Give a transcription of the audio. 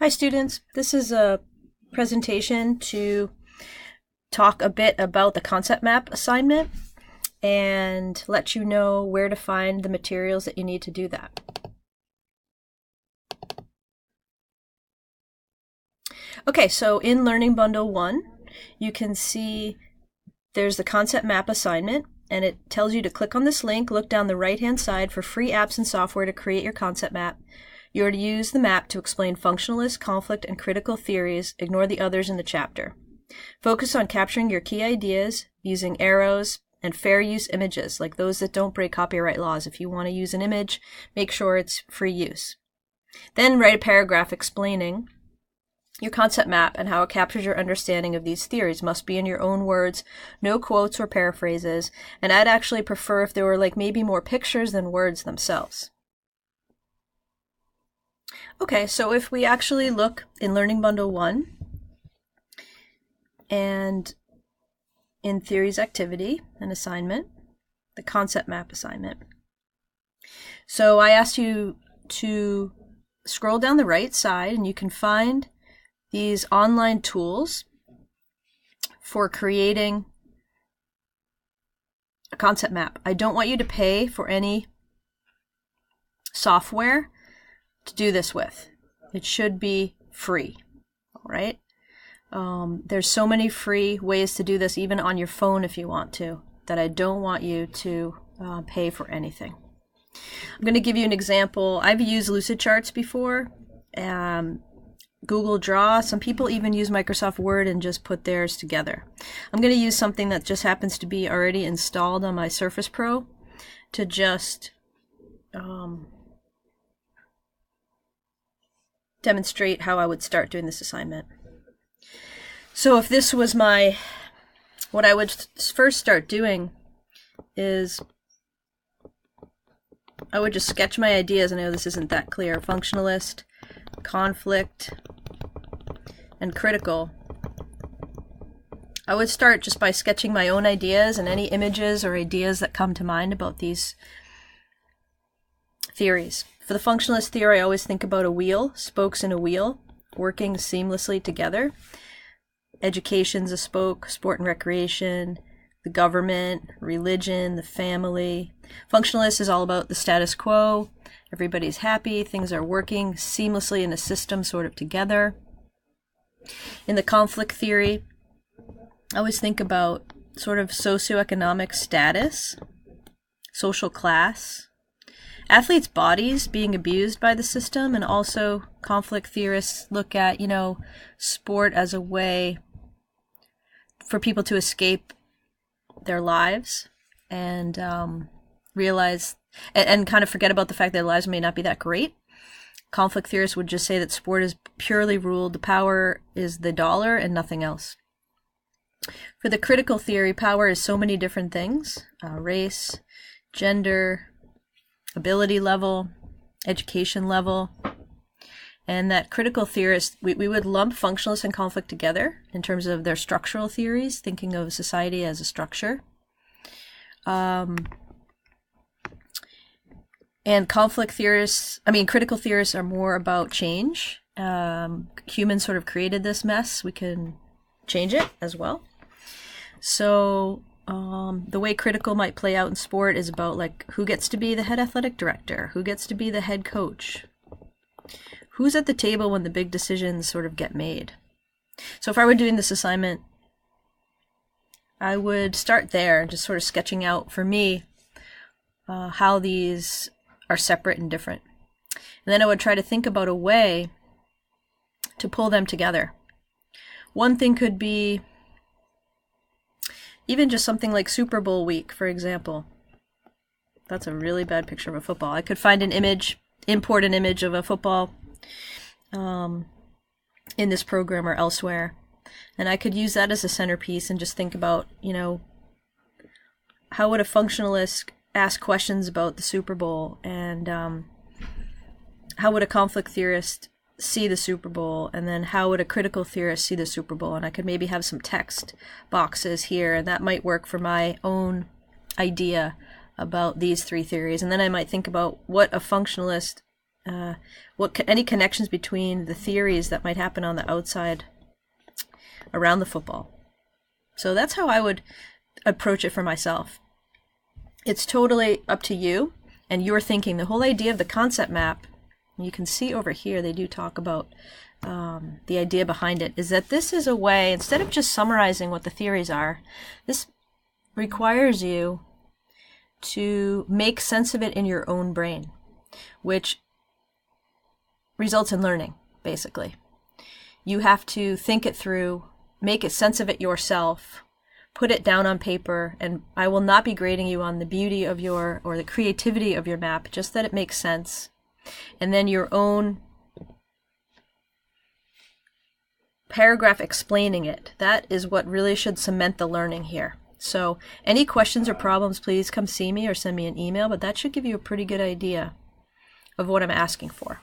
Hi students, this is a presentation to talk a bit about the concept map assignment and let you know where to find the materials that you need to do that. Okay, so in Learning Bundle 1, you can see there's the concept map assignment, and it tells you to click on this link, look down the right-hand side for free apps and software to create your concept map. You are to use the map to explain functionalist, conflict, and critical theories. Ignore the others in the chapter. Focus on capturing your key ideas using arrows and fair use images, like those that don't break copyright laws. If you want to use an image, make sure it's free use. Then write a paragraph explaining your concept map and how it captures your understanding of these theories. Must be in your own words, no quotes or paraphrases, and I'd actually prefer if there were maybe more pictures than words themselves. Okay, so if we actually look in Learning Bundle 1 and in Theories Activity and Assignment, the concept map assignment. So I asked you to scroll down the right side and you can find these online tools for creating a concept map. I don't want you to pay for any software to do this with. It should be free, all right? There's so many free ways to do this, even on your phone if you want to, that I don't want you to pay for anything. I'm going to give you an example. I've used Lucidcharts before, Google Draw. Some people even use Microsoft Word and just put theirs together. I'm going to use something that just happens to be already installed on my Surface Pro to just demonstrate how I would start doing this assignment. So if this was what I would first start doing is I would just sketch my ideas. I know this isn't that clear. Functionalist, conflict, and critical. I would start just by sketching my own ideas and any images or ideas that come to mind about these theories. For the functionalist theory, I always think about a wheel, spokes in a wheel, working seamlessly together. Education's a spoke, sport and recreation, the government, religion, the family. Functionalist is all about the status quo. Everybody's happy, things are working seamlessly in a system sort of together. In the conflict theory, I always think about sort of socioeconomic status, social class, athletes' bodies being abused by the system, and also conflict theorists look at, sport as a way for people to escape their lives and realize and kind of forget about the fact that their lives may not be that great. Conflict theorists would just say that sport is purely ruled, the power is the dollar and nothing else. For the critical theory, power is so many different things, race, gender, ability level, education level, and that critical theorists, we would lump functionalists and conflict together in terms of their structural theories, thinking of society as a structure. And critical theorists are more about change. Humans sort of created this mess. We can change it as well. So the way critical might play out in sport is about who gets to be the head athletic director, who gets to be the head coach, who's at the table when the big decisions sort of get made. So if I were doing this assignment, I would start there, just sort of sketching out for me how these are separate and different. And then I would try to think about a way to pull them together. One thing could be even just something like Super Bowl week, for example. That's a really bad picture of a football. I could find an image, import an image of a football in this program or elsewhere. And I could use that as a centerpiece and just think about, how would a functionalist ask questions about the Super Bowl, and how would a conflict theorist see the Super Bowl, and then how would a critical theorist see the Super Bowl? And I could maybe have some text boxes here, and that might work for my own idea about these three theories. And then I might think about what a functionalist any connections between the theories that might happen on the outside around the football. So that's how I would approach it for myself. It's totally up to you and your thinking. The whole idea of the concept map, you can see over here, they do talk about the idea behind it, is that this is a way, instead of just summarizing what the theories are, this requires you to make sense of it in your own brain, which results in learning, basically. You have to think it through, make sense of it yourself, put it down on paper, and I will not be grading you on the beauty of or the creativity of your map, just that it makes sense. And then your own paragraph explaining it. That is what really should cement the learning here. So any questions or problems, please come see me or send me an email, but that should give you a pretty good idea of what I'm asking for.